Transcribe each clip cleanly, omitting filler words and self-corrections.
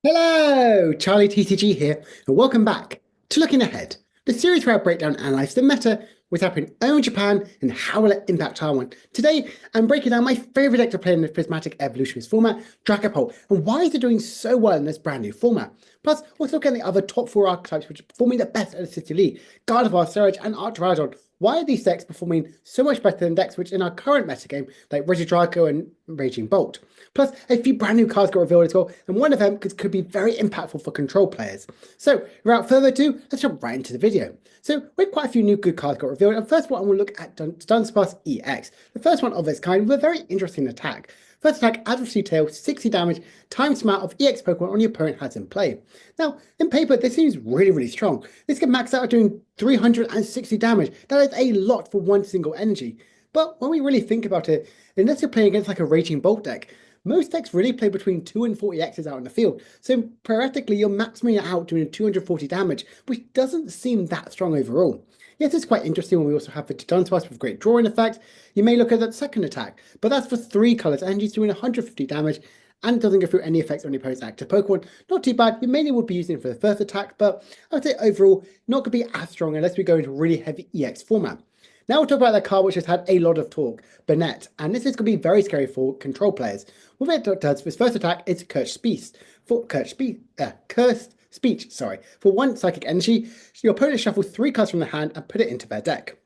Hello, Charlie TCG here, and welcome back to Looking Ahead, the series where I break down and analyse the meta, what's happening over in Japan, and how will it impact Taiwan. Today, I'm breaking down my favourite deck to play in the Prismatic Evolutions format, Dragapult, and why is it doing so well in this brand new format. Plus, also look at the other top four archetypes which are performing the best at the City League, Gardevoir, Ceruledge, and Archaludon. Why are these decks performing so much better than decks which in our current metagame, like Regidrago and Raging Bolt? Plus, a few brand new cards got revealed as well, and one of them could be very impactful for control players. So, without further ado, let's jump right into the video. So, we had quite a few new good cards got revealed, and first of all, I'm going to look at Dunsparce EX, the first one of its kind with a very interesting attack. First attack, Adversary Tail, 60 damage, times the amount of EX Pokemon on your opponent has in play. Now, in paper, this seems really strong. This can max out at doing 360 damage. That is a lot for one single energy. But when we really think about it, unless you're playing against like a Raging Bolt deck, most decks really play between 2 and 40 X's out in the field, so theoretically you're maximum out doing 240 damage, which doesn't seem that strong overall. Yes, it's quite interesting when we also have the Dunsparce with great drawing effect. You may look at that second attack, but that's for 3 colours and he's doing 150 damage and doesn't go through any effects on your opponent's active Pokemon. Not too bad, you mainly would be using it for the first attack, but I would say overall not going to be as strong unless we go into really heavy EX format. Now we'll talk about that card which has had a lot of talk, Burnett, and this is going to be very scary for control players. What it does for its first attack is Cursed Speech, For 1 psychic energy, your opponent shuffles 3 cards from the hand and put it into their deck.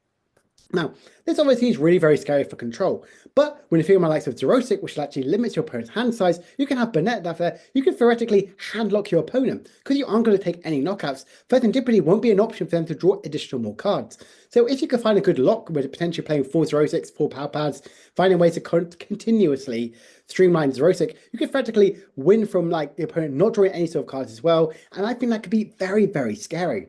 Now, this obviously is really very scary for control, but when you feel my likes of Xerosic, which actually limits your opponent's hand size, you can have Burnett that there, you can theoretically handlock your opponent, because you aren't going to take any knockouts. Serendipity won't be an option for them to draw additional more cards. So if you can find a good lock with potentially playing 4 Xerosics, 4 Power Pads, finding ways to continuously streamline Xerosic, you can theoretically win from like the opponent not drawing any sort of cards as well, and I think that could be very scary.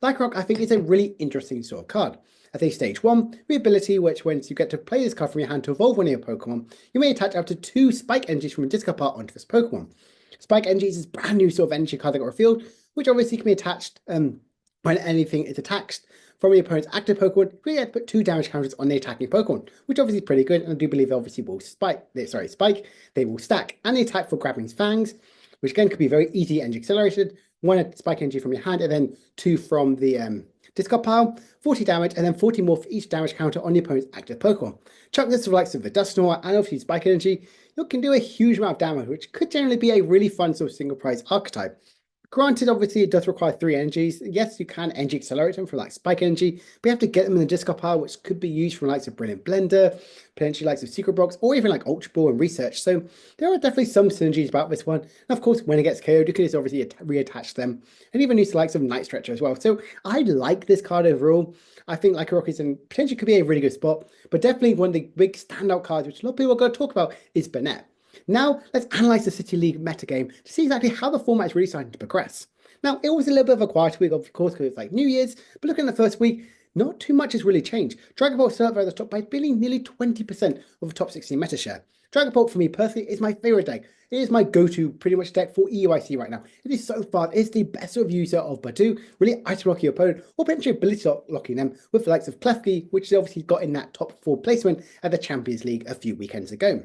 Lycanroc, I think, is a really interesting sort of card. At a stage 1, the ability which once you get to play this card from your hand to evolve one of your Pokemon, you may attach up to 2 Spike Energies from a discard pile onto this Pokemon. Spike Energies is a brand new sort of energy card that got revealed, which obviously can be attached when anything is attached from your opponent's active Pokemon. You get to put 2 damage counters on the attacking Pokemon, which obviously is pretty good, and I do believe obviously will spike, they will stack, and the attack for Grabbing's Fangs, which again could be very easy and accelerated. 1 Spike Energy from your hand, and then 2 from the discard pile, 40 damage, and then 40 more for each damage counter on your opponent's active Pokemon. Chuck this with the likes of the Dusknoir and obviously Spike Energy, you can do a huge amount of damage, which could generally be a really fun sort of single prize archetype. Granted, obviously, it does require 3 energies. Yes, you can energy accelerate them for like Spike Energy, but you have to get them in the discard pile, which could be used from likes of Brilliant Blender, potentially likes of Secret Box, or even like Ultra Ball and Research. So there are definitely some synergies about this one. And of course, when it gets KO'd, you can just obviously reattach them, and even use the likes of Night Stretcher as well. So I like this card overall. I think Lycanroc is and potentially could be a really good spot, but definitely one of the big standout cards, which a lot of people are going to talk about, is Burnett. Now, let's analyze the City League metagame to see exactly how the format is really starting to progress. Now, it was a little bit of a quiet week, of course, because it's like New Year's, but looking at the first week, not too much has really changed. Dragapult still at the top by being nearly 20% of the top 16 meta share. Dragapult, for me personally, is my favorite deck. It is my go-to pretty much deck for EUIC right now. It is so fast. It's the best sort of user of Badu, really item locking your opponent, or potentially ability locking them with the likes of Klefki, which is obviously got in that top 4 placement at the Champions League a few weekends ago.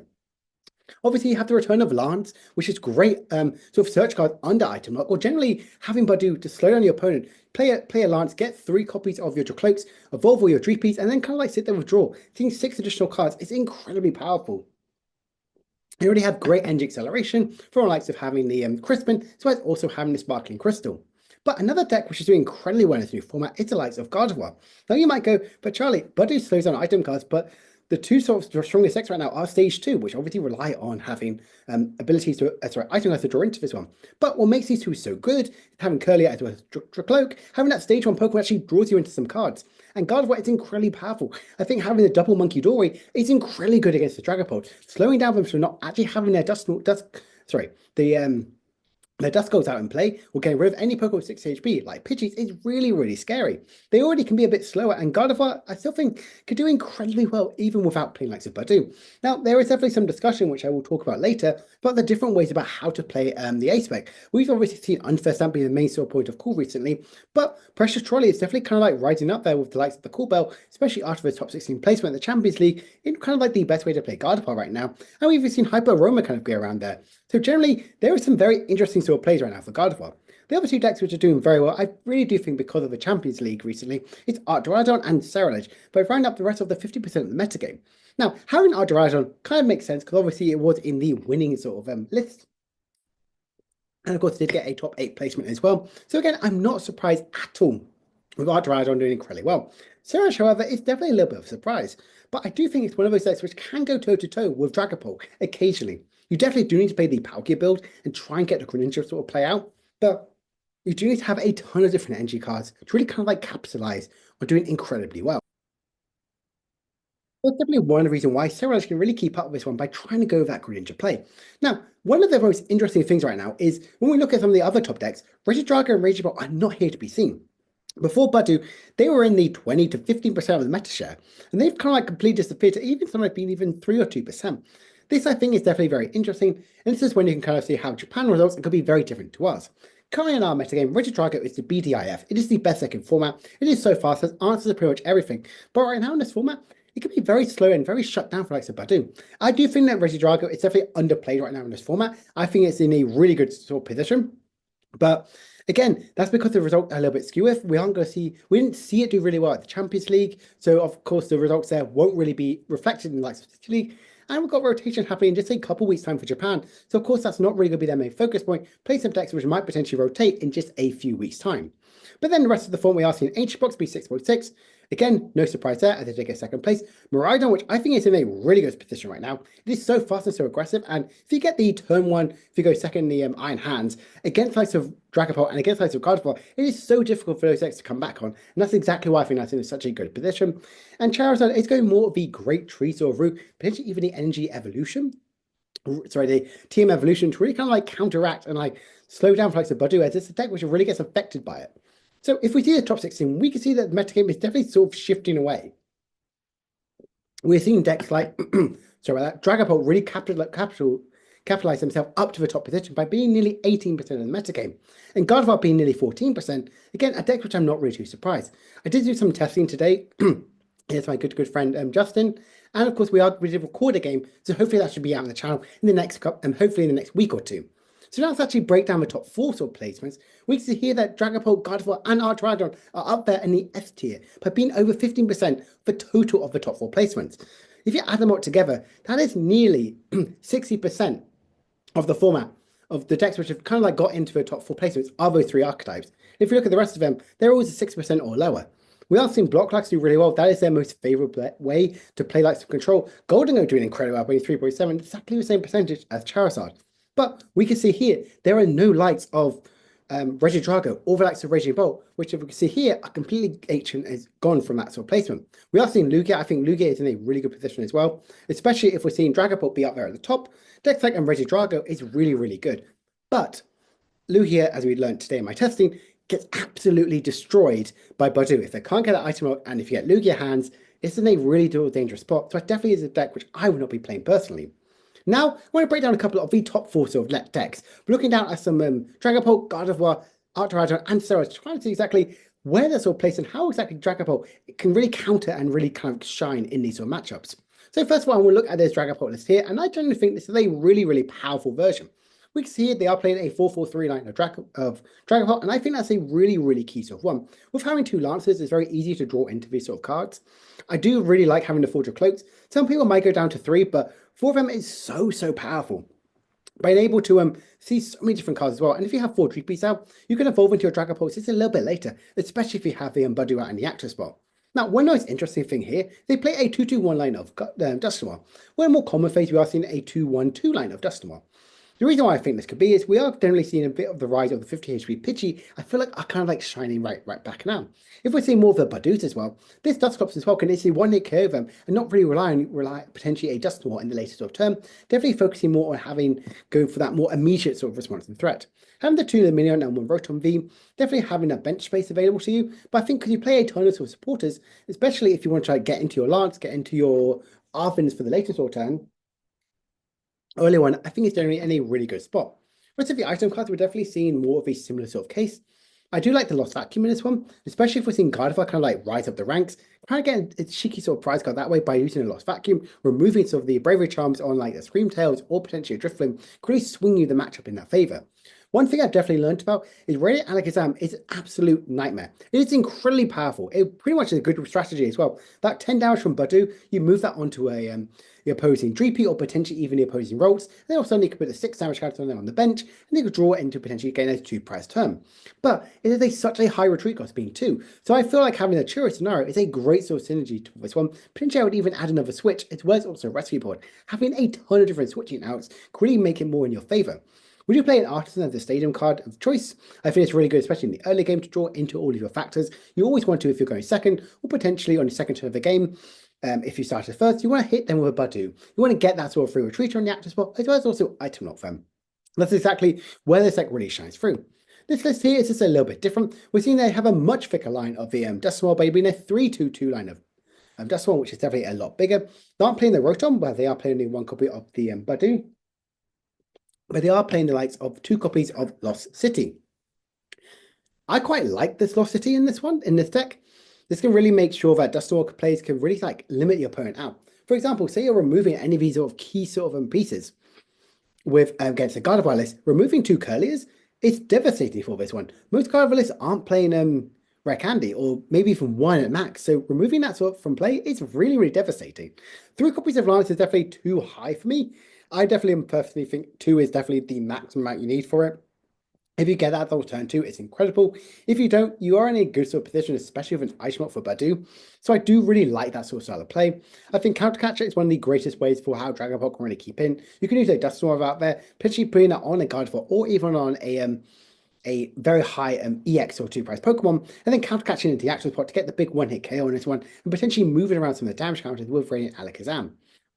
Obviously, you have the return of Lance, which is great sort of search card under item lock, or generally having Badu to slow down your opponent. Play a Lance, get 3 copies of your Cloaks, evolve all your Dreepies, and then kind of like sit there with draw. Seeing 6 additional cards is incredibly powerful. You already have great energy acceleration from the likes of having the Crispin, as well as also having the Sparkling Crystal. But another deck which is doing incredibly well in this new format is the likes of Gardevoir. Now you might go, but Charlie, Badu slows down item cards, but the 2 sort of strongest decks right now are stage 2, which obviously rely on having abilities to, item cards to draw into this one. But what makes these 2 so good is having Curly as well as Cloak, having that stage 1 Pokemon actually draws you into some cards. And Gardevoir is incredibly powerful. I think having the double Monkey Dory is incredibly good against the Dragapult, slowing down them from not actually having their Their Dust goes out in play, or getting rid of any Pokemon with 6 HP, like Pidgeys, is really, really scary. They already can be a bit slower, and Gardevoir, I still think, could do incredibly well even without playing like Badu. Now, there is definitely some discussion, which I will talk about later, about the different ways about how to play the A-Spec. We've obviously seen Unfair Stamp being the main sort of point of call recently, but Precious Trolley is definitely kind of like rising up there with the likes of the Cool Bell, especially after the top 16 placement in the Champions League, in kind of like the best way to play Gardevoir right now. And we've even seen Hyper Aroma kind of go around there. So generally, there are some very interesting sort of plays right now for Gardevoir. The other two decks which are doing very well, I really do think because of the Champions League recently, it's Archaludon and Ceruledge, but round up the rest of the 50% of the metagame. Now, having Archaludon kind of makes sense because obviously it was in the winning sort of list. And of course, it did get a top 8 placement as well. So again, I'm not surprised at all with Archaludon doing incredibly well. Ceruledge, however, is definitely a little bit of a surprise. But I do think it's one of those decks which can go toe-to-toe with Dragapult occasionally. You definitely do need to play the Palkia build and try and get the Greninja sort of play out, but you do need to have a ton of different energy cards to really kind of like capitalize on doing incredibly well. That's definitely one reason why Ceruledge can really keep up with this one by trying to go that Greninja play. Now, one of the most interesting things right now is when we look at some of the other top decks, Regidrago and Regibolt are not here to be seen. Before Badu, they were in the 20 to 15% of the meta share, and they've kind of like completely disappeared to even some have been even 3 or 2%. This, I think, is definitely very interesting, and this is when you can kind of see how Japan results and could be very different to us. Currently in our metagame, Regidrago is the BDIF. It is the best deck in format. It is so fast, it answers pretty much everything. But right now in this format, it can be very slow and very shut down for likes of Badu. I do think that Regidrago is definitely underplayed right now in this format. I think it's in a really good sort of position, but again, that's because the result a little bit skew. We aren't going to see, we didn't see it do really well at the Champions League. So of course the results there won't really be reflected in the likes of the League. And we've got rotation happening in just a couple weeks time for Japan. So of course that's not really going to be their main focus point. Play some decks which might potentially rotate in just a few weeks time. But then the rest of the form we are seeing Ancient Box be 6.6. Again, no surprise there as they take a second place. Miraidon, which I think is in a really good position right now. It is so fast and so aggressive. And if you get the turn one, if you go second in the Iron Hands, against likes of Dragapult and against likes of Gardevoir, it is so difficult for those decks to come back on. And that's exactly why I think that's in such a good position. And Charizard is going more of the Great Tree sort of route, potentially even the Energy Evolution. Sorry, the Team Evolution to really kind of like counteract and like slow down for likes of Badu, as it's a deck which really gets affected by it. So if we see the top 16, we can see that the metagame is definitely sort of shifting away. We're seeing decks like, sorry about that, Dragapult really capitalize themselves up to the top position by being nearly 18% of the metagame. And Gardevoir being nearly 14%. Again, a deck which I'm not really too surprised. I did do some testing today. Here's my good friend Justin. And of course, we did record a game, so hopefully that should be out on the channel in the next hopefully in the next week or two. So now let's actually break down the top 4 sort of placements. We can see here that Dragapult, Gardevoir, and Archaludon are up there in the S tier, but being over 15% for total of the top 4 placements. If you add them all together, that is nearly 60% of the format of the decks which have kind of like got into the top 4 placements are those 3 archetypes. If you look at the rest of them, they're always 6% or lower. We are seeing Block Likes do really well. That is their most favorable way to play Likes of Control. Gholdengo doing incredibly well, being 3.7, exactly the same percentage as Charizard. But we can see here, there are no likes of Regidrago or the likes of Regibolt, which if we can see here, are completely ancient is gone from that sort of placement. We are seeing Lugia. I think Lugia is in a really good position as well, especially if we're seeing Dragapult be up there at the top. Decks like Regidrago is really, really good. But Lugia, as we learned today in my testing, gets absolutely destroyed by Badu. If they can't get that item out, and if you get Lugia hands, it's in a really dangerous spot. So it definitely is a deck which I would not be playing personally. Now, I want to break down a couple of the top 4 sort of decks. We're looking down at some Dragapult, Gardevoir, Archaludon, and Ceruledge, trying to see exactly where they're sort of placed and how exactly Dragapult can really counter and really kind of shine in these sort of matchups. So first of all, we'll look at this Dragapult list here, and I generally think this is a really, really powerful version. We can see here they are playing a 4-4-3 line of Dragapult, and I think that's a really, really key sort of one. With having 2 Lancers, it's very easy to draw into these sort of cards. I do really like having the Forge of Cloaks. Some people might go down to 3, but 4 of them is so, so powerful. Being able to see so many different cards as well. And if you have 4 Treepies out, you can evolve into your Dragapult just a little bit later, especially if you have the Badu out in the active spot. Now, one nice interesting thing here, they play a 2-2-1 line of Dusknoir. Where in more common phase, we are seeing a 2-1-2 line of Dusknoir. The reason why I think this could be is we are generally seeing a bit of the rise of the 50 HP Pidgey. I feel like are kind of like shining right back now. If we're seeing more of the Badoos as well, this Dusclops as well can easily one-hit KO them and not really rely potentially a Dusknoir in the later sort of term. Definitely focusing more on going for that more immediate sort of response and threat. Having the 2 Minion and 1 Rotom V, definitely having a bench space available to you. But I think because you play a ton of sort of supporters, especially if you want to try to get into your Lance, get into your Arvins for the later sort of turn, early one, I think it's generally in a really good spot. Rest of the item cards, we're definitely seeing more of a similar sort of case. I do like the Lost Vacuum in this one, especially if we're seeing Gardevoir kind of like rise up the ranks. Kind of getting a cheeky sort of prize card that way by using a Lost Vacuum, removing sort of the Bravery Charms on like the Scream Tails or potentially a Drifloon, could really swing you the matchup in that favor. One thing I've definitely learned about is Radiant Alakazam is an absolute nightmare. It is incredibly powerful. It pretty much is a good strategy as well. That 10 damage from Badoo, you move that onto the opposing Dreepy or potentially even the opposing Rolls. Then all of a sudden you can put the 6 damage counter on them on the bench and you could draw it into potentially gain a 2 prize turn. But it is such a high retreat cost being 2. So I feel like having a Churro scenario is a great sort of synergy to this one. Potentially I would even add another switch as well as also a rescue board. Having a ton of different switching outs could really make it more in your favor. Would you play an Artisan as a stadium card of choice? I think it's really good, especially in the early game, to draw into all of your factors. You always want to if you're going second, or potentially on the second turn of the game. If you started first, you want to hit them with a Badoo. You want to get that sort of free retreat on the active spot, as well as also item lock them. That's exactly where this deck really shines through. This list here is just a little bit different. We're seeing they have a much thicker line of the Dusknoir, but being a 3-2-2 line of Dusknoir, which is definitely a lot bigger. They aren't playing the Rotom, but they are playing the 1 copy of the Badoo. But they are playing the likes of 2 copies of Lost City. I quite like this Lost City in this deck. This can really make sure that Dusknoir players can really like limit your opponent out. For example, say you're removing any of these sort of key sort of pieces with against a Gardevoir list, removing 2 Curliers is devastating for this one. Most Gardevoir lists aren't playing Rare Candy, or maybe even 1 at max. So removing that sort from play is really devastating. 3 copies of Lance is definitely too high for me. I definitely personally think 2 is definitely the maximum amount you need for it. If you get that on turn 2, it's incredible. If you don't, you are in a good sort of position, especially with an item lock for Badoo. So I do really like that sort of style of play. I think Counter Catcher is one of the greatest ways for how Dragapult can really keep in. You can use a Dusknoir out there, potentially putting that on a Gardevoir or even on a very high EX or 2 prize Pokemon, and then counter catching into the actual spot to get the big 1-hit KO on this one, and potentially moving around some of the damage counters with Radiant Alakazam.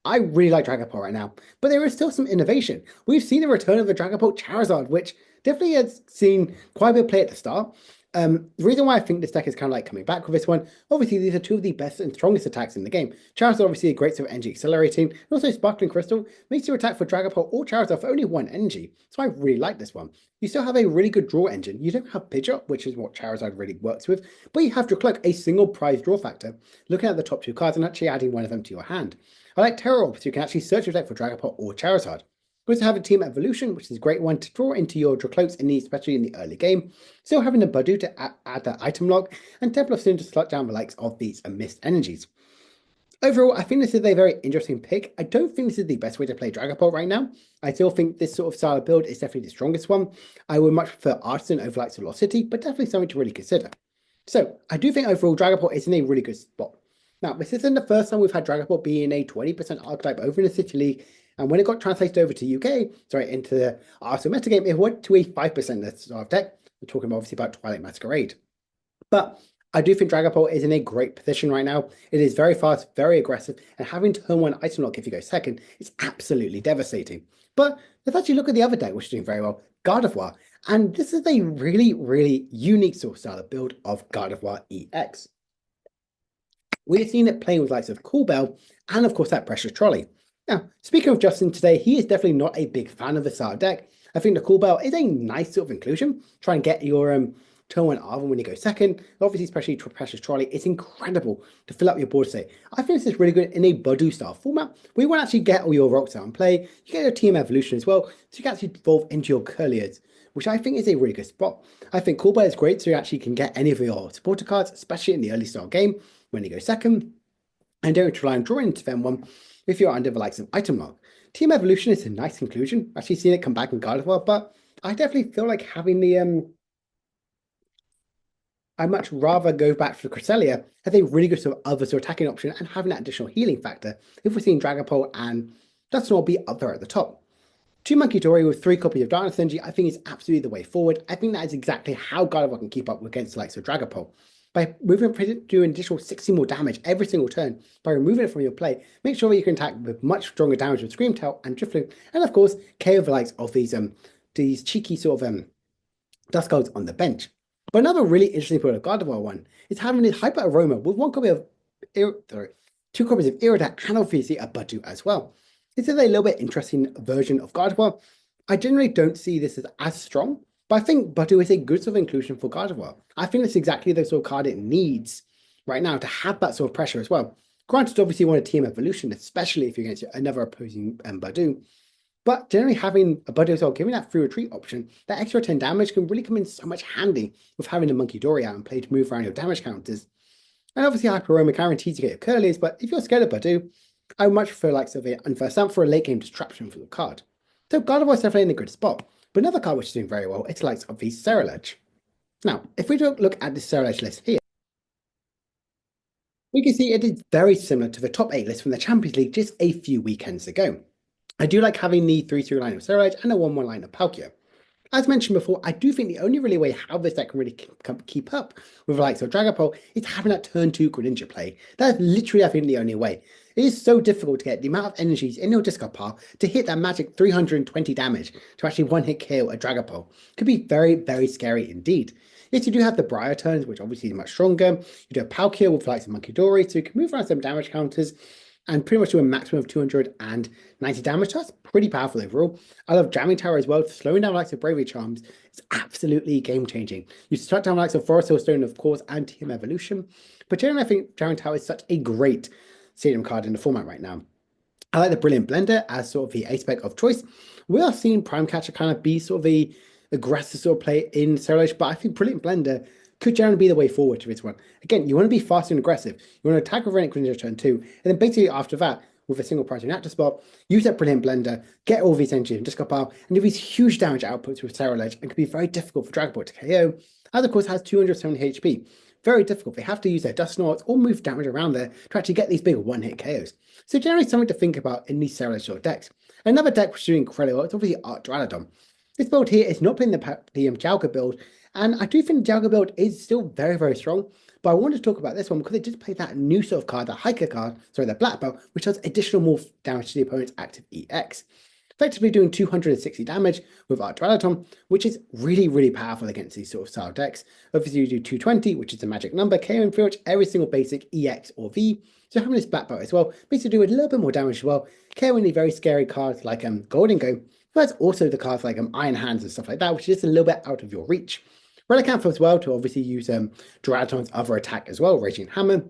I really like Dragapult right now, but there is still some innovation. We've seen the return of the Dragapult Charizard, which definitely has seen quite a bit of play at the start. The reason why I think this deck is kind of like coming back with this one, obviously these are 2 of the best and strongest attacks in the game. Charizard obviously a great sort of energy accelerating, and also Sparkling Crystal makes your attack for Dragapult or Charizard for only 1 energy. So I really like this one. You still have a really good draw engine. You don't have Pidgeot, which is what Charizard really works with, but you have Dracloak, a single prize draw factor, looking at the top 2 cards and actually adding one of them to your hand. I like Terror Orb, so you can actually search your deck for Dragapult or Charizard. You also have a Team Evolution, which is a great one to draw into your Dracloaks, especially in the early game. Still having a Badoo to add that item log, and Temple of Sin to slot down the likes of these missed energies. Overall, I think this is a very interesting pick. I don't think this is the best way to play Dragapult right now. I still think this sort of style of build is definitely the strongest one. I would much prefer Artisan over likes of Lost City, but definitely something to really consider. So, I do think overall Dragapult is in a really good spot. Now, this isn't the first time we've had Dragapult be in a 20% archetype over in the City League, and when it got translated over to into the Arsenal metagame, it went to a 5% sort of deck. We're talking obviously about Twilight Masquerade. But I do think Dragapult is in a great position right now. It is very fast, very aggressive, and having turn 1 item lock if you go second is absolutely devastating. But let's actually look at the other deck, which is doing very well, Gardevoir. And this is a really unique sort of style of build of Gardevoir EX. We've seen it playing with likes of Cool Bell and of course that Precious Trolley. Now, speaking of Justin today, he is definitely not a big fan of the style deck. I think the Cool Bell is a nice sort of inclusion. Try and get your turn 1 Arvin when you go second. Obviously, especially Precious Trolley, it's incredible to fill up your board today. I think this is really good in a Badoo style format. We want to actually get all your rocks out and play. You get your Team Evolution as well, so you can actually evolve into your Curliers, which I think is a really good spot. I think Cool Bell is great, so you actually can get any of your supporter cards, especially in the early style game when you go second, and don't rely on drawing into them one if you're under the likes of item lock. Team Evolution is a nice inclusion. I've actually seen it come back in Gardevoir, but I definitely feel like having the I'd much rather go back for Cresselia as a really good sort of other sort of attacking option and having that additional healing factor if we're seeing Dragapult and Dusknoir be up there at the top. 2 Monkey Dory with 3 copies of Darkness Energy, I think is absolutely the way forward. I think that is exactly how Gardevoir can keep up against the likes of Dragapult. By moving it to an additional 60 more damage every single turn, by removing it from your play, make sure that you can attack with much stronger damage with Scream Tail and Drifloon, and of course, KO the likes of these cheeky sort of Duskulls on the bench. But another really interesting part of Gardevoir one is having this Hyper Aroma with 2 copies of Iridat and obviously a Budu as well. This is a little bit interesting version of Gardevoir. I generally don't see this as strong, but I think Budu is a good sort of inclusion for Gardevoir. I think it's exactly the sort of card it needs right now to have that sort of pressure as well. Granted, obviously you want a team evolution, especially if you're against another opposing Budu. But generally having a Budu as well, giving that free retreat option, that extra 10 damage can really come in so much handy with having the Monkey Dory out and play to move around your damage counters. And obviously Hyper Aroma guarantees to get your curlies, but if you're scared of Budu, I would much prefer like Sylvia and Unfair Stamp for a late game distraction for the card. So Gardevoir is definitely in a good spot. But another card which is doing very well, it's the likes of the Ceruledge. Now, if we look at the Ceruledge list here, we can see it is very similar to the top 8 list from the Champions League just a few weekends ago. I do like having the 3-3 line of Ceruledge and a 1-1 line of Palkia. As mentioned before, I do think the only really way how this deck can really keep up with the likes of Dragapult is having that turn 2 Greninja play. That's literally, I think, the only way. It is so difficult to get the amount of energies in your discard pile to hit that magic 320 damage to actually one-hit KO a Dragapult. Could be very, very scary indeed. Yes, you do have the Briar turns, which obviously is much stronger. You do have Palkia with the likes of Monkey Dory, so you can move around some damage counters and pretty much do a maximum of 290 damage. So that's pretty powerful overall. I love Jamming Tower as well. Slowing down the likes of Bravery Charms is absolutely game-changing. You start down the likes of Forest Hill Stone, of course, and Team Evolution. But generally, I think Jamming Tower is such a great stadium card in the format right now. I like the Brilliant Blender as sort of the ace-spec of choice. We are seeing Prime Catcher kind of be sort of the aggressive sort of play in Ceruledge, but I think Brilliant Blender could generally be the way forward to this one. Again, you want to be fast and aggressive. You want to attack with Rennet Greninja turn 2, and then basically after that, with a single priority active spot, use that Brilliant Blender, get all these energies in discard pile, and do these huge damage outputs with Ceruledge, and could be very difficult for Dragapult to KO, as of course has 270 HP. Very difficult. They have to use their Dust Snorts or move damage around there to actually get these big one-hit KOs. So generally something to think about in these Ceruledge sort of decks. Another deck which is doing incredible, it's obviously Archaludon. This build here is not playing the Jalga build, and I do think the Jalga build is still very, very strong, but I wanted to talk about this one because it did play that new sort of card, the Hiker card, sorry, the Black Belt, which does additional more damage to the opponent's active EX. Effectively doing 260 damage with Archaludon, which is really, really powerful against these sort of style decks. Obviously, you do 220, which is a magic number, KOing pretty much every single basic EX or V. So having this Black Belt as well, basically do a little bit more damage as well, KOing the very scary cards like Golden Go, but also the cards like Iron Hands and stuff like that, which is just a little bit out of your reach. Relicanth as well to obviously use Duraludon's other attack as well, Raging Hammer.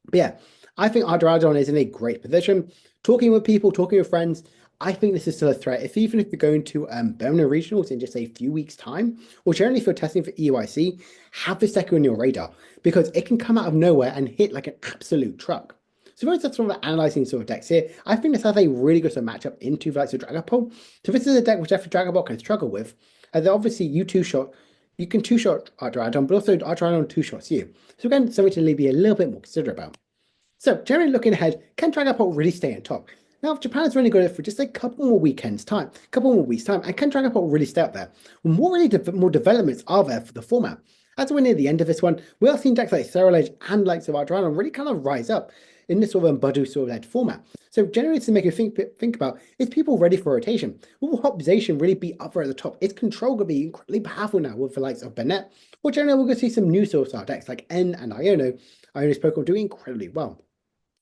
But yeah, I think Archaludon is in a great position. Talking with people, talking with friends, I think this is still a threat. Even if you're going to Birmingham Regionals in just a few weeks' time, or generally if you're testing for EUIC, have this deck on your radar because it can come out of nowhere and hit like an absolute truck. So those are sort of analysing sort of decks here. I think this has a really good sort of matchup into the likes of Dragapult. So this is a deck which definitely Dragapult can struggle with. Obviously you can two-shot Archaludon, but also Archaludon two-shots you. So again, something to be a little bit more considerate about. So generally looking ahead, can Dragapult really stay on top? Now, Japan has really got it for just a couple more weeks' time, and can Dragapult really stay up there? Well, more developments are there for the format. As we're near the end of this one, we are seeing decks like Ceruledge and likes of Archaludon really kind of rise up in this sort of Budu sort of led format. So generally to make you think about, is people ready for rotation? Will Optimization really be up there at the top? Is Control going to be incredibly powerful now with the likes of Bennett? Or generally we're going to see some new sort of style decks like N and Iono. Iono's Pokemon doing incredibly well.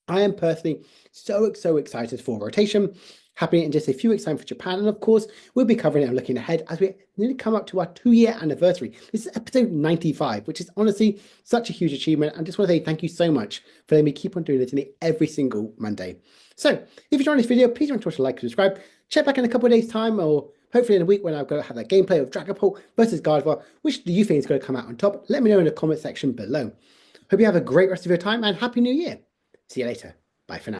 I am personally so excited for rotation happening in just a few weeks' time for Japan. And of course, we'll be covering it and looking ahead as we nearly come up to our 2-year anniversary. This is episode 95, which is honestly such a huge achievement. I just want to say thank you so much for letting me keep on doing this every single Monday. So if you enjoyed this video, please remember to like and subscribe. Check back in a couple of days' time or hopefully in a week when I'm going to have that gameplay of Dragapult versus Gardevoir. Which do you think is going to come out on top? Let me know in the comment section below. Hope you have a great rest of your time and Happy New Year. See you later. Bye for now.